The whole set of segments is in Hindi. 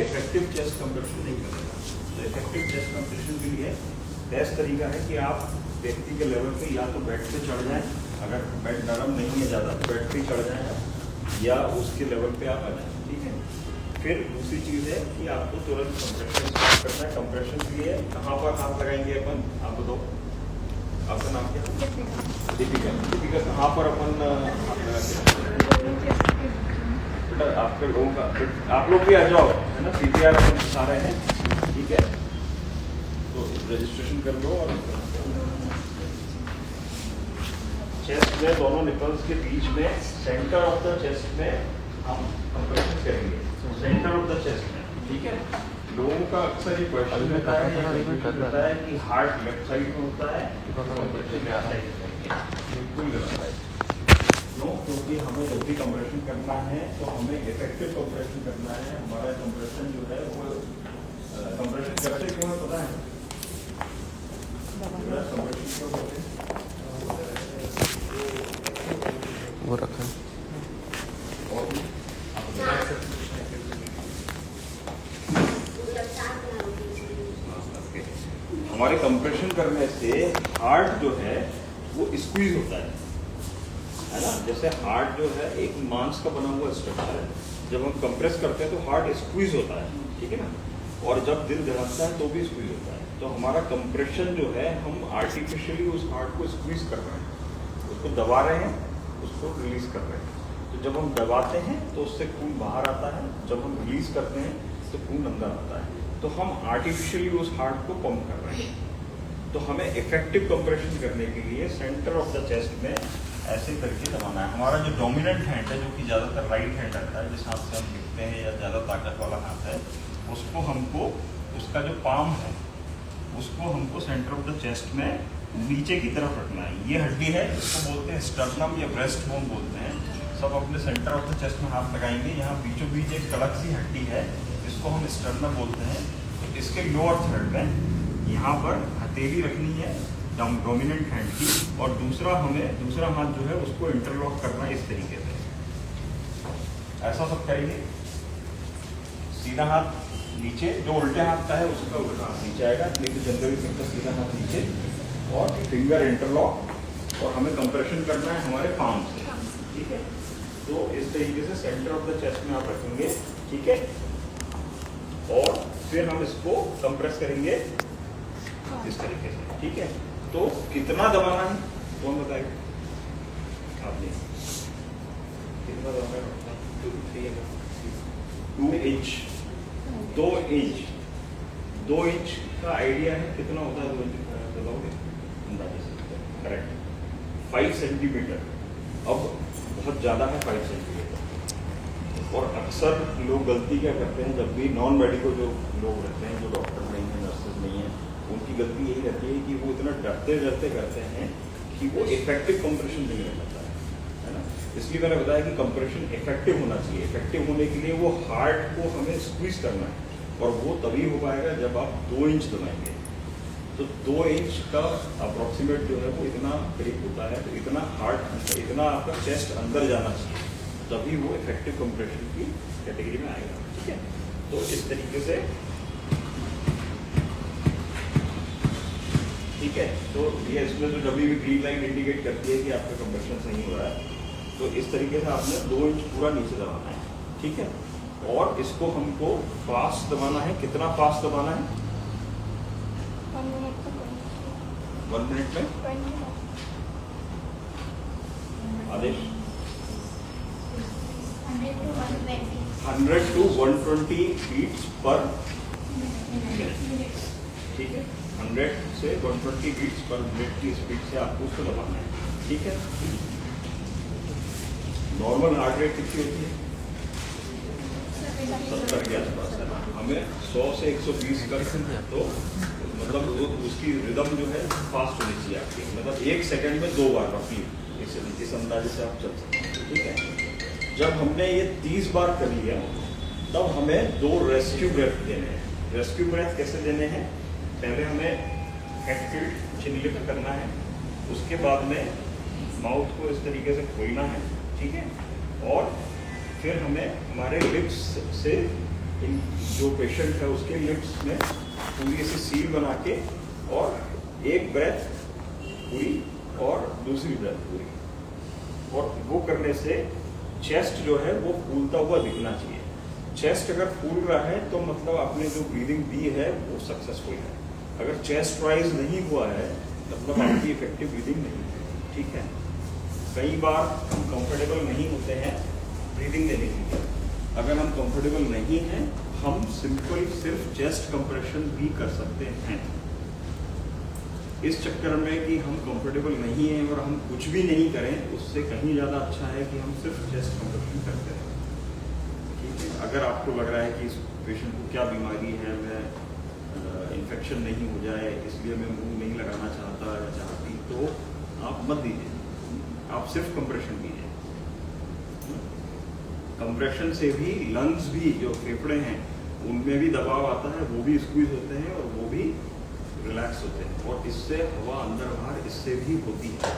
इफेक्टिव चेस्ट कंप्रेशन नहीं करेगा। तो इफेक्टिव चेस्ट कंप्रेशन के लिए बेस्ट तरीका है कि आप व्यक्ति के लेवल पे या तो बेड पे चढ़ जाएं, अगर बेड नरम नहीं है ज़्यादा तो बेड पे चढ़ जाएं या उसके लेवल पे आप आ जाएं, ठीक है। फिर दूसरी चीज़ है कि आपको तुरंत कंप्रेशन स्टार्ट करना है। कंप्रेशन के लिए कहाँ पर हाथ लगाएंगे अपन, आप बताओ, आपका नाम क्या है? दीपिका। दीपिका, कहाँ पर अपन हाथ लगाएंगे? बेटा आपके लोगों का, आप लोग भी आ जाओ, है ना, CPR अपन सिखा रहे हैं, ठीक है। तो रजिस्ट्रेशन कर लो। और चेस्ट में दोनों निपल्स के बीच में सेंटर ऑफ द चेस्ट में हम कंप्रेशन करेंगे, सेंटर ऑफ द चेस्ट में, ठीक है। लोगों का अक्सर ये क्वेश्चन रहता है कि हार्ट लेफ्ट साइड में होता है, बिल्कुल गलत है। क्यों? क्योंकि हमें जब भी कंप्रेशन करना है तो हमें इफेक्टिव कंप्रेशन करना है। हमारा कंप्रेशन जो है वो कंप्रेशन करते क्यों है पता है? कंप्रेशन क्यों करते हैं? वो रखा और हमारे कंप्रेशन करने से हार्ट जो है वो स्क्वीज होता है ना। जैसे हार्ट जो है एक मांस का बना हुआ स्ट्रक्चर है, जब हम कंप्रेस करते हैं तो हार्ट स्क्वीज होता है, ठीक है ना। और जब दिल धड़कता है तो भी स्क्वीज होता है। तो हमारा कंप्रेशन जो है हम आर्टिफिशियली उस हार्ट को स्क्वीज कर रहे हैं, उसको दबा रहे हैं, उसको रिलीज कर रहे हैं। तो जब हम दबाते हैं तो उससे खून बाहर आता है, जब हम रिलीज करते हैं तो खून अंदर आता है। तो हम आर्टिफिशियली उस हार्ट को पंप कर रहे हैं। तो हमें इफेक्टिव कंप्रेशन करने के लिए सेंटर ऑफ द चेस्ट में ऐसे करके दबाना है। हमारा जो डोमिनेंट हैंड है, जो कि ज़्यादातर राइट हैंड रहता है, जिस हाथ से हम लिखते हैं या ज़्यादा ताकत वाला हाथ है, उसको हमको, उसका जो पाम है उसको हमको सेंटर ऑफ द चेस्ट में नीचे की तरफ रखना है। ये हड्डी है, इसको बोलते हैं स्टर्नम या ब्रेस्ट बोन बोलते हैं। सब अपने सेंटर ऑफ द चेस्ट में हाथ लगाएंगे। यहाँ बीचों बीच एक कड़क सी हड्डी है, इसको हम स्टर्नम बोलते हैं। तो इसके लोअर थर्ड में यहाँ पर हथेली रखनी है डोमिनेंट हैंड की, और दूसरा हाथ जो है उसको इंटरलॉक करना है इस तरीके से। ऐसा सब करेंगे। सीधा हाथ नीचे, जो उल्टे हाथ का है उसका उल्टा हाथ नीचे आएगा, नहीं तो जनरली सबका सीधा हाथ नीचे और फिंगर इंटरलॉक, और हमें कंप्रेशन करना है हमारे पाम से, ठीक है। तो इस तरीके से सेंटर ऑफ द चेस्ट में आप रखेंगे, ठीक है। और फिर हम इसको कंप्रेस करेंगे इस तरीके से, ठीक है। तो कितना दबाना है कौन बताएगा? आपने कितना दबाना है? 2 इंच। 2 इंच का आइडिया है कितना होता है? 2 इंच बताओगे अंदाजे से? Correct, 5 centimetre. अब बहुत ज़्यादा है 5 सेंटीमीटर। और अक्सर लोग गलती क्या करते हैं, जब भी नॉन मेडिकल जो लोग रहते हैं, जो डॉक्टर नहीं है, नर्सेज नहीं है, उनकी गलती यही रहती है कि वो इतना डरते करते हैं कि वो इफेक्टिव कंप्रेशन नहीं रह पाता है ना। इसलिए मैंने बताया कि कंप्रेशन इफेक्टिव होना चाहिए। इफेक्टिव होने के लिए वो हार्ट को हमें स्क्वीज करना है, और वो तभी हो पाएगा जब आप 2 इंच दबाएंगे। तो 2 इंच का अप्रोक्सीमेट जो है वो इतना करीब होता है। तो इतना हार्ट, इतना आपका चेस्ट अंदर जाना चाहिए, तभी वो इफेक्टिव कंप्रेशन की कैटेगरी में आएगा, ठीक है। तो इस तरीके से, ठीक है। तो ये इसमें जो जब भी ग्रीन लाइन इंडिकेट करती है कि आपका कंप्रेशन सही हो रहा है, तो इस तरीके से आपने 2 इंच पूरा नीचे दबाना है, ठीक है। और इसको हमको फास्ट दबाना है। कितना फास्ट दबाना है? 1 मिनट में आदेश 100 to 120 बीट्स पर मिनट, ठीक है। 100 से 120 बीट्स पर मिनट की स्पीड से आपको उसको दबाना है, ठीक है। नॉर्मल हार्ट रेट कितनी होती है? 70 के आसपास है ना। हमें 100 से 120 कर, तो मतलब उसकी रिदम जो है फास्ट होनी चाहिए आपकी। मतलब 1 सेकंड में 2 बार रफली, इस अंदाजे से आप चल सकते हैं, ठीक है। जब हमने ये 30 बार कर लिया, तब हमें 2 रेस्क्यू ब्रेथ देने हैं। रेस्क्यू ब्रेथ कैसे देने हैं? पहले हमें हेड टिल्ट चिन लिफ्ट करना है, उसके बाद में माउथ को इस तरीके से खोलना है, ठीक है। और फिर हमें हमारे लिप्स से इन जो पेशेंट है उसके लिप्स में पूरी ऐसी सील बना के और एक ब्रेथ पूरी और दूसरी ब्रेथ पूरी, और वो करने से चेस्ट जो है वो फूलता हुआ दिखना चाहिए। चेस्ट अगर फूल रहा है तो मतलब आपने जो ब्रीदिंग दी है वो सक्सेसफुल है। अगर चेस्ट राइज नहीं हुआ है मतलब आपकी इफेक्टिव ब्रीदिंग नहीं है। ठीक है, कई बार हम कंफर्टेबल नहीं होते हैं ब्रीदिंग देने के लिए। अगर हम कंफर्टेबल नहीं हैं हम सिंपल सिर्फ चेस्ट कंप्रेशन भी कर सकते हैं। इस चक्कर में कि हम कंफर्टेबल नहीं हैं और हम कुछ भी नहीं करें, उससे कहीं ज़्यादा अच्छा है कि हम सिर्फ चेस्ट कंप्रेशन करते रहें। ठीक है, अगर आपको लग रहा है कि इस पेशेंट को क्या बीमारी है, मैं इन्फेक्शन नहीं हो जाए इसलिए मैं मुंह नहीं लगाना चाहता या चाहती, तो आप मत दीजिए, आप सिर्फ कंप्रेशन कीजिए। कंप्रेशन से भी लंग्स भी जो फेफड़े हैं उनमें भी दबाव आता है, वो भी स्क्वीज होते हैं और वो भी रिलैक्स होते हैं, और इससे हवा अंदर बाहर इससे भी होती है।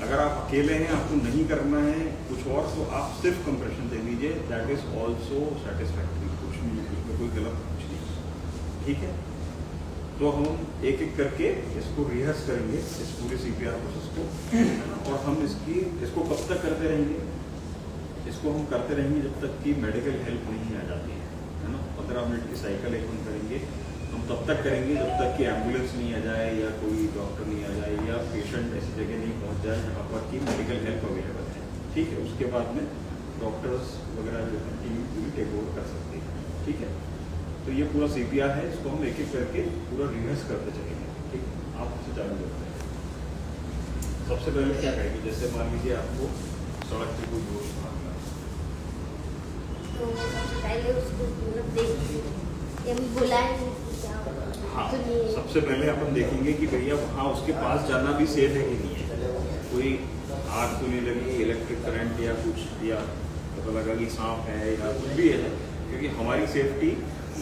अगर आप अकेले हैं, आपको नहीं करना है कुछ और, तो आप सिर्फ कंप्रेशन दे दीजिए, दैट इज ऑल्सो सेटिस्फैक्ट्री। कुछ नहीं, इसमें कोई गलत कुछ नहीं। ठीक है, तो हम एक एक करके इसको रिहर्स करेंगे, इस पूरे CPR प्रोसेस को, और हम इसको कब तक करते रहेंगे? इसको हम करते रहेंगे जब तक कि मेडिकल हेल्प नहीं आ जाती है ना। 15 मिनट की साइकिल एक हम करेंगे, हम तब तक करेंगे जब तक कि एम्बुलेंस नहीं आ जाए या कोई डॉक्टर नहीं आ जाए या पेशेंट ऐसी जगह नहीं पहुंच जाए जहाँ पर कि मेडिकल हेल्प अवेलेबल है। ठीक है, उसके बाद में डॉक्टर्स वगैरह जो है टीम पूरी टेक ओवर कर सकती है। ठीक है, तो ये पूरा CPR है, इसको हम एक एक करके पूरा रिहर्स करते चलेंगे। ठीक है, आप इससे चालू करते हैं। सबसे पहले क्या करेंगे, जैसे मान लीजिए आपको सड़क पे कोई दोस्त मांगा, तो सबसे पहले उसको मतलब देखिए बुलाएंगे। हाँ, सबसे पहले अपन देखेंगे कि भैया वहाँ उसके पास जाना भी सेफ है कि नहीं है। कोई आग तो नहीं लगी, इलेक्ट्रिक करंट या कुछ, या पता लगा कि सांप है या कुछ भी है, क्योंकि हमारी सेफ्टी,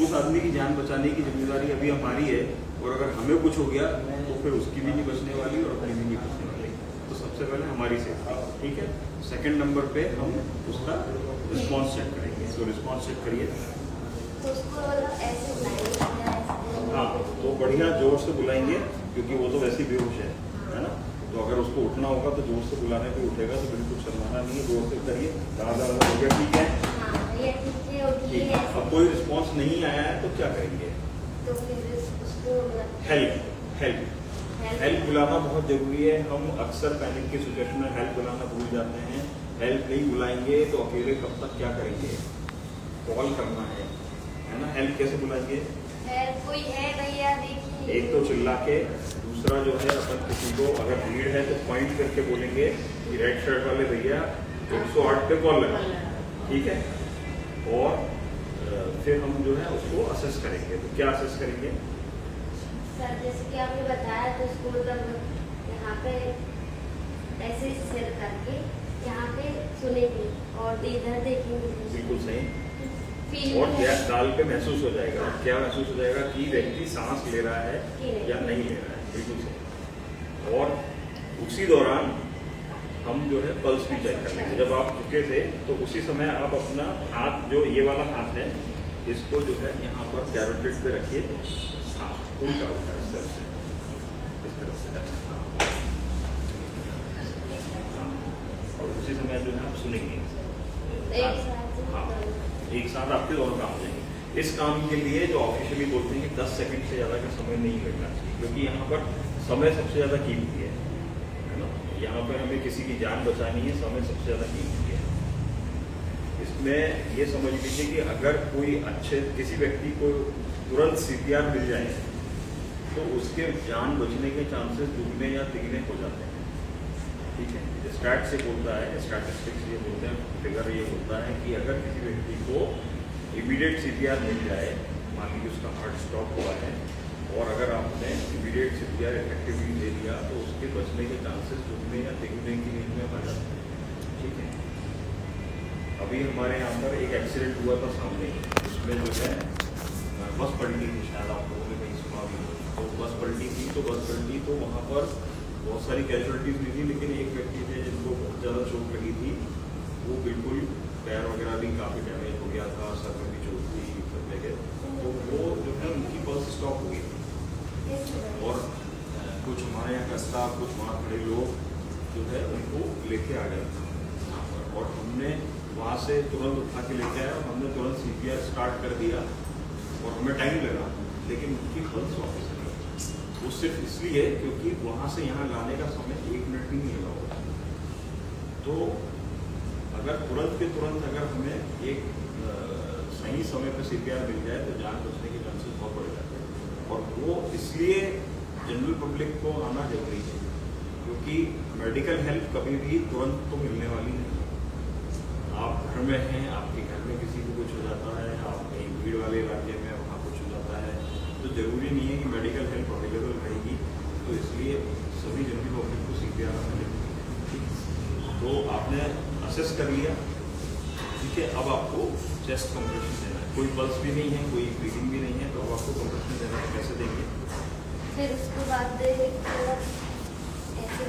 उस आदमी की जान बचाने की जिम्मेदारी अभी हमारी है, और अगर हमें कुछ हो गया तो फिर उसकी भी नहीं बचने वाली और अपनी भी नहीं बचने वाली। तो सबसे पहले हमारी सेफ्टी। ठीक है, सेकंड नंबर पे हम उसका रिस्पॉन्स चेक करेंगे। तो रिस्पॉन्स चेक करिए। तो उसको ऐसे बुलाएंगे। हाँ, तो बढ़िया जोर से बुलाएंगे, क्योंकि वो तो वैसे ही बेहोश है ना। तो अगर उसको उठना होगा तो जोर से बुलाने पे उठेगा, तो बिल्कुल शर्माना नहीं है, जोर से करिए। दादा हो गया, ठीक है। ठीक है, अब कोई रिस्पॉन्स नहीं आया है तो क्या करेंगे? तो फिर उसको हेल्प बुलाना बहुत जरूरी है। हम अक्सर पैनिक के सिचुएशन में हेल्प बुलाना भूल जाते हैं। हेल्प नहीं बुलाएंगे तो अकेले कब तक क्या करेंगे? कॉल करना है ना। हेल्प कैसे बुलाएंगे? कोई है भैया देखिए। एक तो चिल्ला के, दूसरा जो है अपन किसी को अगर भीड़ है तो पॉइंट करके बोलेंगे कि रेड शर्ट वाले भैया 108 पे कॉल लगा। ठीक है, और फिर हम जो है उसको असेस करेंगे। तो क्या असेस करेंगे? सर जैसे कि आपने बताया, तो उसको मतलब यहाँ पे ऐसे सिर करके यहाँ पे सुनेंगे और इधर देखेंगे। बिल्कुल सही। और गाल पे महसूस हो जाएगा। क्या महसूस हो जाएगा? कि व्यक्ति सांस ले रहा है या नहीं ले रहा है। बिल्कुल सही। और उसी दौरान हम जो है पल्स भी चेक कर लेंगे। जब आप झुके थे तो उसी समय आप अपना हाथ, जो ये वाला हाथ है, इसको जो है यहाँ पर कैरोटिड पे रखिए। हाँ, उल्टा उल्टा इस तरह से, इस तरह से। हाँ, और उसी समय जो है आप सुनेंगे। हाँ, एक साथ आपके दोनों काम हो जाएंगे। इस काम के लिए जो ऑफिशियली बोलते हैं कि 10 सेकंड से ज़्यादा का समय नहीं लगना चाहिए, क्योंकि यहाँ पर समय सबसे ज़्यादा कीमती है ना। यहाँ पर हमें किसी की जान बचानी है, समय सबसे ज़्यादा कीमती है। इसमें ये समझ लीजिए कि अगर कोई किसी व्यक्ति को तुरंत CPR मिल जाए तो उसके जान बचने के चांसेस दुगने या तिगने हो जाते हैं। ठीक है, स्टैट से बोलता है, स्टैटिस्टिक्स ये बोलते हैं, फिगर ये बोलता है कि अगर किसी व्यक्ति को इमीडिएट CPR मिल जाए, मान लीजिए उसका हार्ट स्टॉप हुआ है, और अगर आपने इमीडिएट CPR इफेक्टिवली दे दिया तो उसके बचने के चांसेस दुगने या तिगने की रेंज में आ जाते हैं। ठीक है, अभी हमारे यहाँ पर एक एक्सीडेंट हुआ था सामने ही, उसमें जो है बस पलटी थी, शायद आप लोगों ने कहीं सुना भी। तो बस पलटी थी तो वहाँ पर बहुत सारी कैजुअलिटीज भी थी, लेकिन एक व्यक्ति थे जिनको बहुत ज़्यादा चोट लगी थी। वो बिल्कुल पैर वगैरह भी काफ़ी डैमेज हो गया था, सर में भी चोट थी, लेके, तो वो जो है उनकी पल्स स्टॉप हो गई और कुछ हमारे यहाँ का स्टाफ, कुछ वहाँ खड़े लोग जो है उनको लेके आ गए और हमने वहाँ से तुरंत उठा के लेके आया और हमने तुरंत CPR स्टार्ट कर दिया और हमें टाइम लगा, लेकिन उनकी पल्स वापस आ गई। वो सिर्फ इसलिए क्योंकि वहाँ से यहाँ लाने का समय 1 मिनट भी नहीं लगा होगा। तो अगर तुरंत के तुरंत अगर हमें एक सही समय पर CPR मिल जाए तो जान बचने के चांसेस बहुत बढ़ जाते हैं। और वो इसलिए जनरल पब्लिक को आना जरूरी है क्योंकि मेडिकल हेल्प कभी भी तुरंत तो मिलने वाली नहीं। आप घर में हैं, आपके घर में किसी को कुछ हो जाता है, आप कहीं भीड़ वाले इलाके में वहाँ कुछ हो जाता है, तो ज़रूरी नहीं है कि मेडिकल हेल्प अवेलेबल रहेगी। तो इसलिए सभी जनरल पब्लिक को CPR मिलेगी। तो आपने असेस कर लिया, ठीक है। अब आपको चेस्ट कंप्रेशन देना है, कोई पल्स भी नहीं है, कोई ब्रीदिंग भी नहीं है, तो अब आपको कंप्रेशन देना है। कैसे देंगे? फिर उसके बाद ऐसे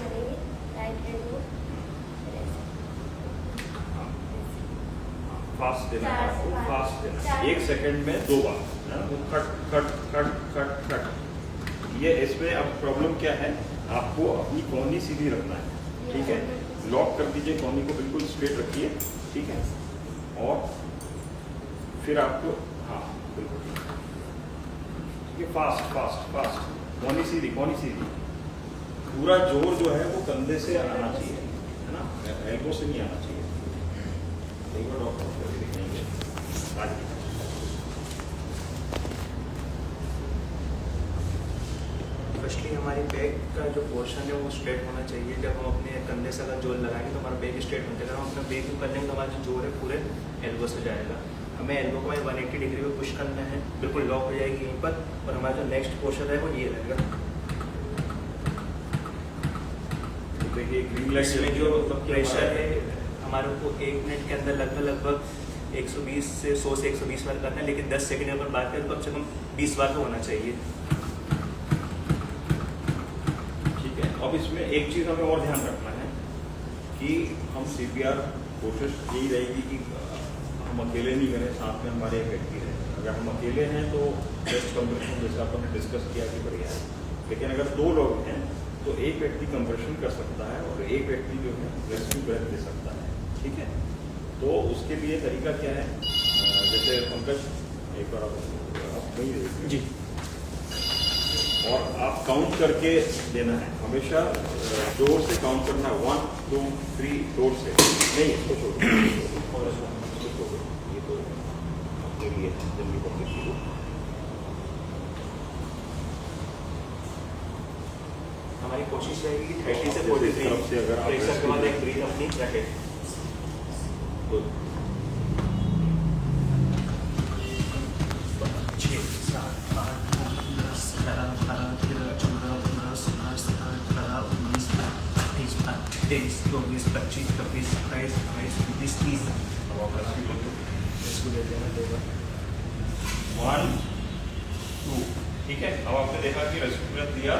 करेंगे राइट हैंड को, फास्ट देना है आपको, फास्ट देना है। 1 सेकंड में 2 बार, वो खट खट खट खट खट। ये इसमें अब प्रॉब्लम क्या है, आपको अपनी कोहनी सीधी रखना है, ठीक है। लॉक कर दीजिए, कोहनी को बिल्कुल स्ट्रेट रखिए, ठीक है। और फिर आपको, हाँ बिल्कुल, ये फास्ट फास्ट फास्ट, कोहनी सीधी, कोहनी सीधी। पूरा जोर जो है वो कंधे से आना चाहिए, है ना, एल्बो से नहीं आना चाहिए। एक बार डॉक्टर को दिखाएंगे आगे। फर्स्टली हमारी बैक का जो पोर्शन है वो स्ट्रेट होना चाहिए। जब हम अपने कंधे से अगर जोर लगाएंगे तो हमारा बैक स्ट्रेट होता है। अगर हम अपना बैक को करने तो हमारा जो जोर है पूरे एल्बो से जाएगा। हमें एल्बो को 180 डिग्री पे पुश करना है, बिल्कुल लॉक हो जाएगी यहीं पर। और हमारा जो नेक्स्ट पोर्शन है वो ये रहेगा। देखिए ग्रीन लाइट इसमें जो प्रेशर है हमारे को 1 मिनट के अंदर लगभग 120 से 100 से 120 बार करना है, लेकिन 10 सेकंड अगर बात करें तो कम से कम 20 बार तो होना चाहिए। ठीक है। अब इसमें एक चीज़ हमें और ध्यान रखना है कि हम CPR कोशिश यही रहेगी कि हम अकेले नहीं करें, साथ में हमारे एक व्यक्ति रहे। अगर हम अकेले हैं तो चेस्ट कंप्रेशन जैसा अपन डिस्कस किया कि बढ़िया है, लेकिन अगर 2 लोग हैं तो एक व्यक्ति कंप्रेशन कर सकता है और एक व्यक्ति जो है रेस्क्यू ब्रेथ दे सकता है, ठीक है। तो उसके लिए तरीका क्या है, जैसे पंकज एक बार आप वही देखिए जी, और आप काउंट करके देना है, हमेशा जोर से काउंट करना है, 1 2 3 जोर से नहीं, इसको छोड़ो, ये तो आपके लिए जनरल पब्लिक की। हमारी कोशिश रहेगी कि 30 से 43 से अगर आप प्रेशर के बाद एक ब्रीथ अपनी रखें। तो 6 7 8 9 10 11 12 13 14 15 16 17 18 19 20 22 23 24 25 26 27 28 29 30। अब आप रेस्क्यू लो, इसको दे देना देगा 1 2, ठीक है। अब आपने देखा कि रेस्क्यू ब्रेथ दिया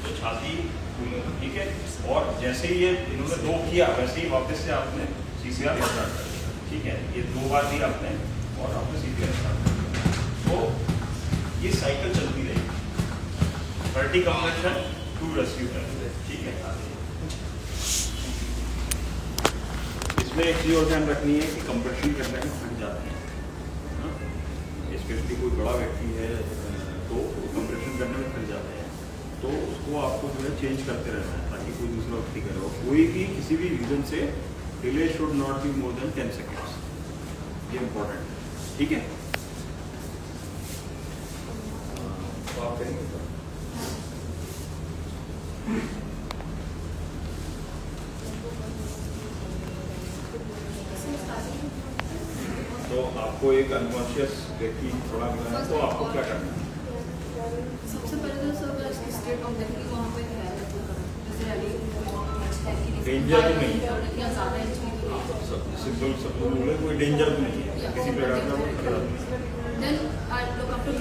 तो छाती फूली, ठीक है। और जैसे ही ये इन्होंने 2 किया वैसे ही वापस से आपने CPR स्टार्ट कर दिया, ठीक है। ये 2 बार दी आपने और आपने CPR स्टार्ट कर दिया, तो ये साइकिल चलती रहेगी, 30 कंप्रेशन 2 रेस्क्यू ब्रेथ, ठीक है। इसमें एक चीज़ और ध्यान रखनी है कि कंप्रेशन करने में थक जाते हैं, स्पेशली कोई बड़ा व्यक्ति है तो कंप्रेशन करने में थक जाते हैं, तो उसको आपको जो है चेंज करते रहना है ताकि कोई दूसरा व्यक्ति करे। और कोई भी किसी भी रीजन से delay should not be more than 10 seconds, ये इम्पोर्टेंट है, ठीक है। तो आप करेंगे सर। तो आपको एक अनकॉन्शियस व्यक्ति थोड़ा मिला है, तो आपको क्या करना है? सबसे पहले तो सब स्टेट ऑफ डेथ की वहाँ पे डेंजर तो नहीं, ज़्यादा सिंपल सब बोले कोई डेंजर तो नहीं है, किसी प्रकार का कोई खतरा नहीं है। देन आई लुक आफ्टर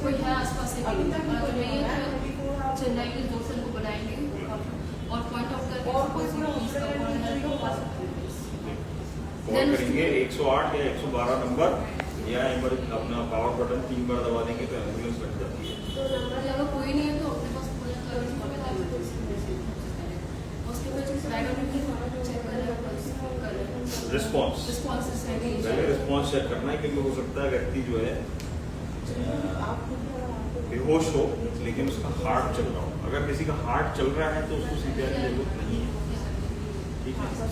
कोई है आसपास से नहीं है तो चेन्नई के 2 से उनको बुलाएंगे और पॉइंट आउट करके कॉल करेंगे 108 या 112 नंबर, या अपना पावर बटन 3 बार दबा देंगे तो एम्बुलेंस लग जाती है। तो नंबर अगर कोई नहीं है तो अपने पास उसके बाद चेक करें रिस्पॉन्स पहले रिस्पॉन्स चेक करना है, क्योंकि हो सकता है व्यक्ति जो है बेहोश हो लेकिन उसका हार्ट चल रहा हो। अगर किसी का हार्ट चल रहा है तो उसको सीपीआर की जरूरत नहीं है। ठीक है, सर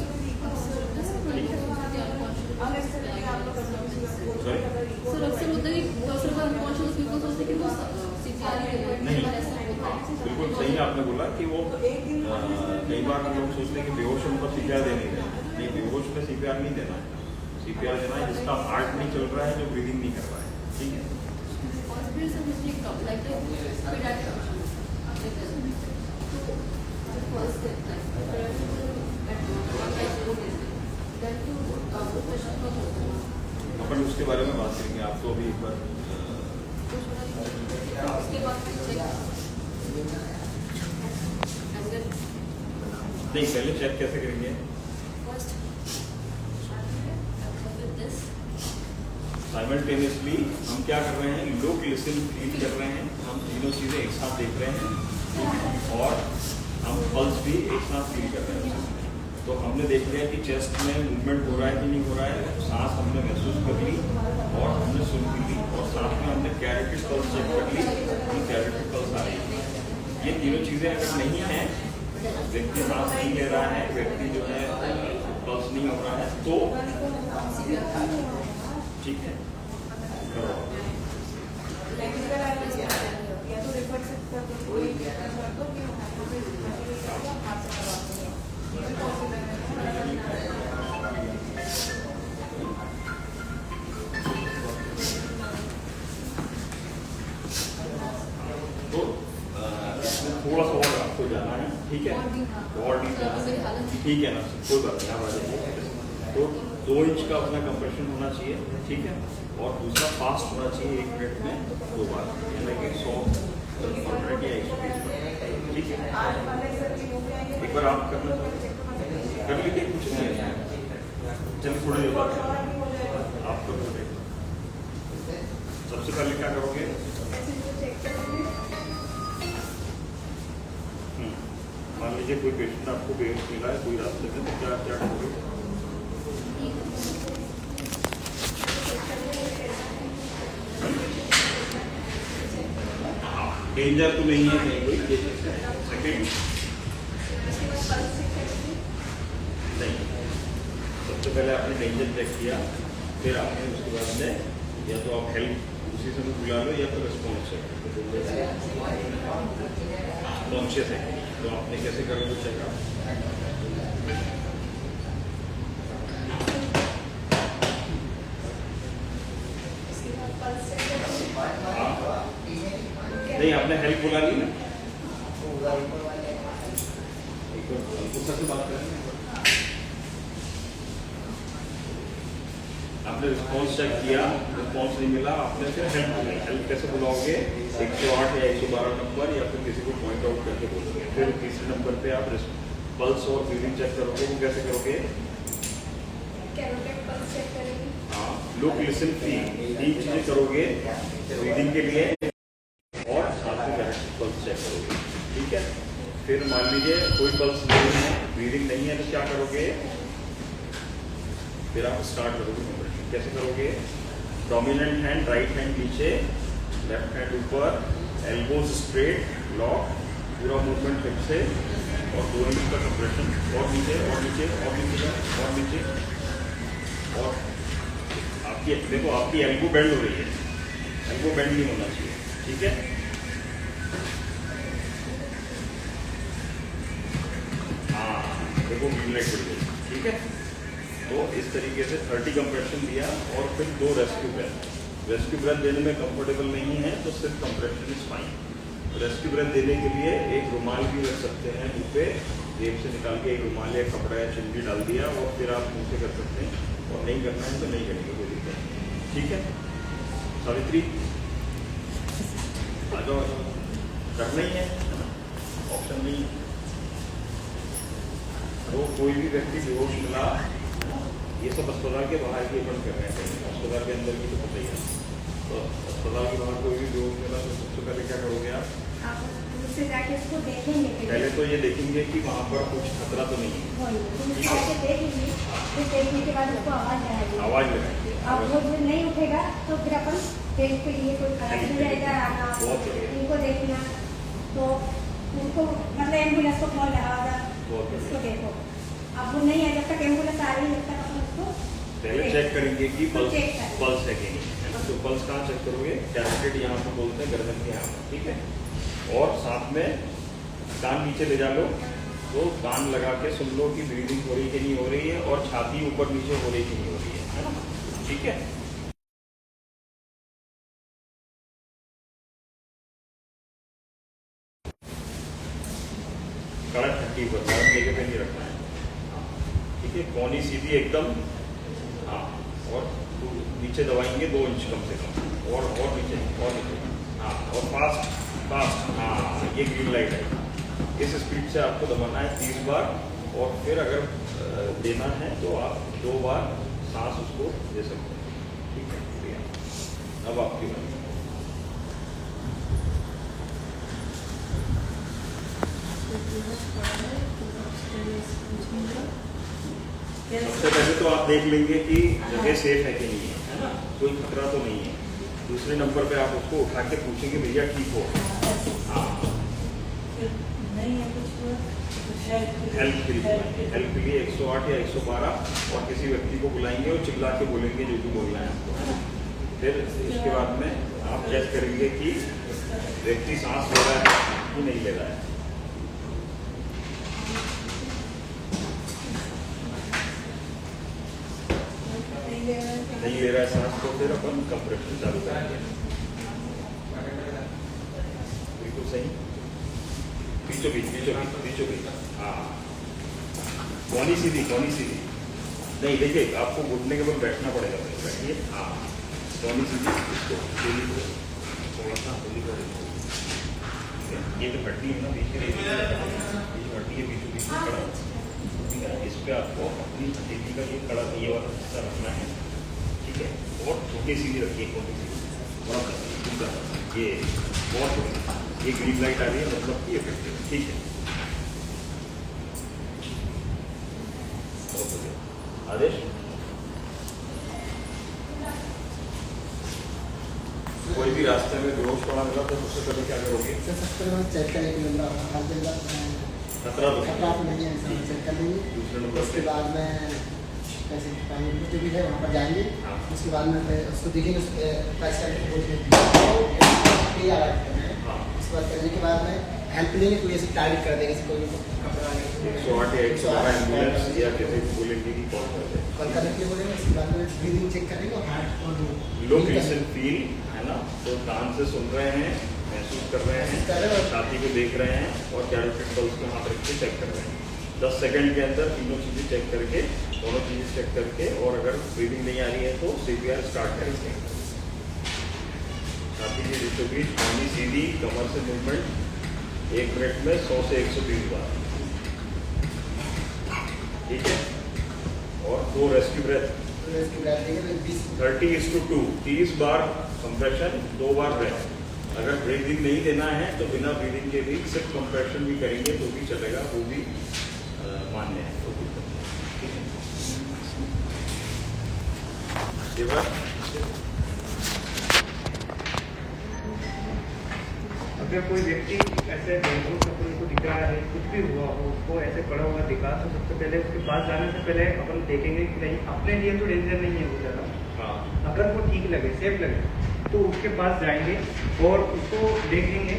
अक्सर होता है कि डॉक्टर का अनकॉन्शियस पीपल सोचते हैं कि वो सीपीआर ही दे नहीं, रहे हैं। बिल्कुल सही आपने बोला कि वो कई बार लोग सोचते हैं कि बेहोश उनको सीपीआर देने दें। नहीं, बेहोश में सीपीआर नहीं देना है। सीपीआर देना है जिसका हार्ट नहीं चल रहा है, जो ब्रीदिंग नहीं कर रहा है। ठीक है, और फिर सर मुझे एक टॉप लाइक अपन उसके बारे में बात करेंगे। आप तो अभी एक बार उसके बाद नहीं, पहले चेक कैसे करेंगे? साइमल्टेनियसली हम क्या कर रहे हैं, लो ग्लिसरीन फील कर रहे हैं। हम तीनों चीजें एक साथ देख रहे हैं और हम पल्स भी एक साथ फील कर रहे हैं। तो हमने देख लिया कि चेस्ट में मूवमेंट हो रहा है कि नहीं हो रहा है, सांस हमने महसूस कर ली और हमने सुन भी ली, और साथ में हमने कैरोटिड पल्स चेक कर ली कि कैरोटिड पल्स आ रही है। ये तीनों चीजें अगर नहीं है, व्यक्ति सांस नहीं ले रहा है, व्यक्ति जो है पल्स नहीं हो रहा है, तो ठीक है, तो थोड़ा सा और आपको जाना है। ठीक है, और डीप जाना है। ठीक है ना, कोई बात नहीं, आप आ जाइए। तो 2 इंच का अपना कंप्रेशन होना चाहिए। ठीक है, और दूसरा फास्ट होना चाहिए 1 मिनट में 2 बार, यानी कि 100 या 120 बार। ठीक है, एक बार आप करना कर लीजिए, कुछ नहीं है। चलिए थोड़ी देर बाद आप कर लीजिए। सबसे पहले क्या करोगे, मान लीजिए कोई पेशेंट आपको बेहोश मिला है कोई रास्ते में, तो क्या क्या करोगे? डेंजर तो नहीं है कहीं कोई? सेकेंड नहीं, सबसे पहले आपने डेंजर चेक किया, फिर आपने उसके बाद में या तो आप हेल्प उसी समय बुला लो या फिर रिस्पॉन्स कॉन्शियस है। तो आपने कैसे करोगे चेकअप? नहीं, आपने हेल्प बुला ली ना, बात करें। आपने रिस्पॉन्स चेक किया, रिस्पॉन्स नहीं मिला, आपने फिर हेल्प बुलाई। हेल्प कैसे बुलाओगे? 108 या 112 नंबर या फिर किसी को पॉइंट आउट करके बोलोगे। फिर तीसरे नंबर पे आप पल्स और ब्रीदिंग चेक करोगे। वो कैसे करोगे? हाँ, लुक, लिसन, फील, 3 चीजें करोगे ब्रीदिंग के लिए और साथ में कैरोटिड पल्स चेक करोगे। ठीक है, फिर मान लीजिए कोई पल्स नहीं है, ब्रीदिंग नहीं है, तो क्या करोगे? फिर आप स्टार्ट करोगे कंप्रेशन। कैसे करोगे? डोमिनेंट हैंड, राइट हैंड नीचे, लेफ्ट हैंड ऊपर, एल्बोज स्ट्रेट, लॉक, पूरा मूवमेंट हिप से, और 2 इंच का कंप्रेशन, और नीचे और नीचे और नीचे और नीचे। और आपकी देखो, आपकी एल्बो बेंड हो रही है, एल्बो बेंड नहीं होना चाहिए। ठीक है, हाँ देखो, मिडनाइट बढ़ गई। ठीक है, तो इस तरीके से 30 कंप्रेशन दिया और फिर 2 रेस्क्यू ब्रेथ। रेस्क्यू ब्रेथ देने में कंफर्टेबल नहीं है तो सिर्फ compression is fine. Rescue breath देने के लिए एक रुमाल भी रख सकते हैं मुँह पे, जेब से निकाल के एक रुमाल या कपड़ा या चुन्नी डाल दिया और फिर आप मुँह से कर सकते हैं, और नहीं करना है तो नहीं करेंगे, कोई दिक्कत नहीं। ठीक है, सावित्री आ जाओ, करना ही है ना, ऑप्शन नहीं है। तो कोई भी व्यक्ति बेहोश मिला, ये सब अस्पताल के बाहर की अपन कर रहे हैं, अस्पताल के अंदर की तो पता ही है। तो अस्पताल के बाहर कोई भी बेहोश मिला तो सबसे पहले क्या करोगे आप उससे जाके उसको देखेंगे पहले तो ये देखेंगे कि वहाँ पर कुछ खतरा तो नहीं है, देखेंगे, फिर देखने के बाद उसको आवाज़ लगाएंगे। आवाज़ लगाएंगे। अब वो जो नहीं उठेगा तो फिर अपन पेट के लिए कोई खराब नहीं रहेगा आना, बहुत बढ़िया। उनको देखना, तो उनको मतलब एम्बुलेंस को फोन लगाओगा, बहुत बढ़िया। उसको देखो। अब वो नहीं है, जब तक एम्बुलेंस आ रही है जब तक अपन उसको पहले चेक करेंगे कि पल्स चेक करें। पल्स है कि नहीं, है ना। तो पल्स कहाँ चेक करोगे, कैविटेट यहाँ पर बोलते हैं, गर्दन के यहाँ पर, ठीक है। और साथ में कान नीचे ले जा लो, तो कान लगा के सुन लो कि ब्रीदिंग हो रही कि नहीं हो रही है, और छाती ऊपर नीचे हो रही कि नहीं हो रही है ना, ठीक है। कड़क ठंडी पर नरम जगह पे नहीं रखना है, ठीक है। कौनी सीधी एकदम, हाँ। और नीचे दबाएंगे 2 इंच कम से कम, और नीचे, हाँ। और फास्ट, हाँ। ये ग्रीन लाइट है, इस स्पीड से आपको दबाना है 30 बार, और फिर अगर देना है तो आप 2 बार सांस उसको दे सकते हैं, ठीक है। बढ़िया। अब आपकी बारी। सबसे पहले तो आप देख लेंगे कि जगह सेफ है कि नहीं है ना, कोई खतरा तो नहीं है। दूसरे नंबर पे आप उसको उठा के पूछेंगे भैया ठीक हो, हाँ। हेल्प के लिए 108 या 112 और किसी व्यक्ति को बुलाएंगे और चिल्ला के बोलेंगे जो भी बोलना है आपको, है ना। फिर इसके बाद में आप चेक करेंगे कि व्यक्ति सांस ले रहा है कि नहीं ले रहा है। नहीं ले रहा है सांस, तो फिर अपन कंप्रेशन चालू करेंगे। बिल्कुल सही, बीचों बीच, हाँ। कौनी सीधी नहीं, देखिए आपको घुटने के ऊपर बैठना पड़ेगा, बैठिए, हाँ। कौनी सीधी, इसको थोड़ा सा ये जो हड्डी है ना बीच की, हड्डी है बीचों बीच में खड़ा, ठीक है। इस पे आपको अपनी हड्डी का ये कड़ा, ये वाला हिस्सा रखना है, ठीक है। और छोटी सीधी रखिए, कौनी सीधी, ये बहुत बढ़िया। ये ग्रीन लाइट आ रही है, मतलब कि इफेक्टिव, ठीक है। आदेश, कोई भी रास्ते में बेहोश पड़ा मिला तो सबसे पहले क्या करोगे? चेक करेंगे, खतरा तो नहीं है, चेक कर लेंगे। दूसरे नंबर उसके बाद में कैसे जो भी है वहाँ पर जाएंगे, हाँ। उसके बाद में उसको देखेंगे, उसके पैसे हाँ। उसके बाद करने के बाद में हेल्प लेंगे, कोई ऐसे टारगेट कर देंगे, कोई कपड़ा 108 या 112 एम्बुलेंस या किसी को बोलेंगे कि कॉल कर दे, कॉल करने के लिए बोलेंगे। उसके बाद में ब्रीदिंग चेक करेंगे और हार्ट और लोग लिसन फील, है ना। तो कान से सुन रहे हैं, महसूस कर रहे हैं, छाती को देख रहे हैं, और कैरोटिड पल्स को हाथ रख के चेक कर रहे हैं। 10 सेकंड के अंदर तीनों चीज़ें चेक करके, दोनों चीज़ें चेक करके, और अगर ब्रीदिंग नहीं आ रही है तो CPR स्टार्ट करेंगे। छाती के बीचों बीच कौनी सीधी, कमर से मूवमेंट 1 मिनट में 100 से 120 बार, ठीक है। और 2 रेस्क्यू ब्रेथ, 30:2, 30 बार कंप्रेशन, 2 बार ब्रेथ। अगर ब्रीदिंग नहीं देना है तो बिना ब्रीदिंग के भी सिर्फ कंप्रेशन भी करेंगे तो भी चलेगा, वो भी मान्य है, तो भी ठीक है। अगर कोई व्यक्ति ऐसे बेहोश अपने को दिख रहा है, कुछ भी हुआ हो, उसको ऐसे पड़ा हुआ दिखा, तो सबसे पहले उसके पास जाने से पहले अपन देखेंगे कि नहीं अपने लिए तो डेंजर नहीं है वो ज़्यादा। हाँ। अगर वो ठीक लगे, सेफ लगे, तो उसके पास जाएंगे और उसको देखेंगे,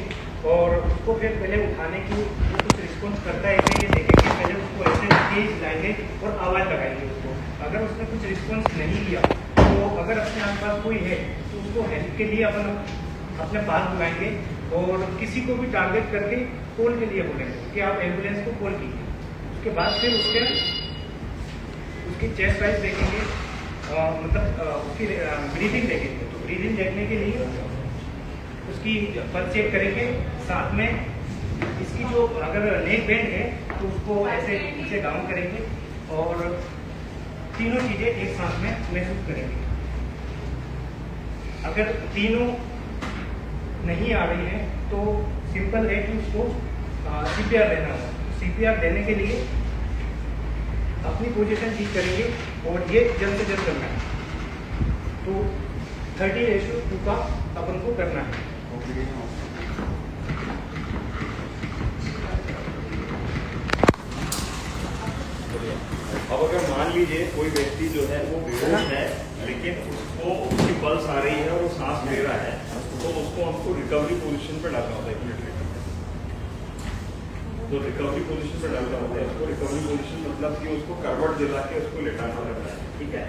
और उसको फिर पहले उठाने की वो कुछ रिस्पॉन्स करता है कि ये देखेंगे, पहले उसको ऐसे तेज लाएंगे और आवाज़ लगाएंगे उसको। अगर उसने कुछ रिस्पॉन्स नहीं दिया तो अगर अपने आसपास कोई है तो उसको हेल्प के लिए अपन अपने पास बुलाएंगे, और किसी को भी टारगेट करके कॉल के लिए बोलेंगे कि आप एम्बुलेंस को कॉल कीजिए। उसके बाद फिर उसकी चेस्ट वाइज देखेंगे, मतलब उसकी ब्रीदिंग देखेंगे। तो ब्रीदिंग देखने के लिए उसकी पल्स चेक करेंगे, साथ में इसकी जो अगर नेक बेंड है तो उसको ऐसे नीचे डाउन करेंगे, और तीनों चीज़ें एक साथ में महसूस करेंगे। अगर तीनों नहीं आ रही है तो सिंपल है कि उसको CPR देना होगा। CPR देने के लिए अपनी पोजीशन ठीक करेंगे और ये जल्द से जल्द करना है। तो 30:2 का अपन को करना है। अब अगर मान लीजिए कोई व्यक्ति जो है वो बेहोश है लेकिन उसको उसकी पल्स आ रही है और वो सांस ले रहा है, तो उसको हमको रिकवरी पोजीशन पे डालना होता है। तो रिकवरी पोजीशन पे डालना होता है उसको। रिकवरी पोजीशन मतलब कि उसको करवट दिला के उसको लेटाना रहता है, ठीक है।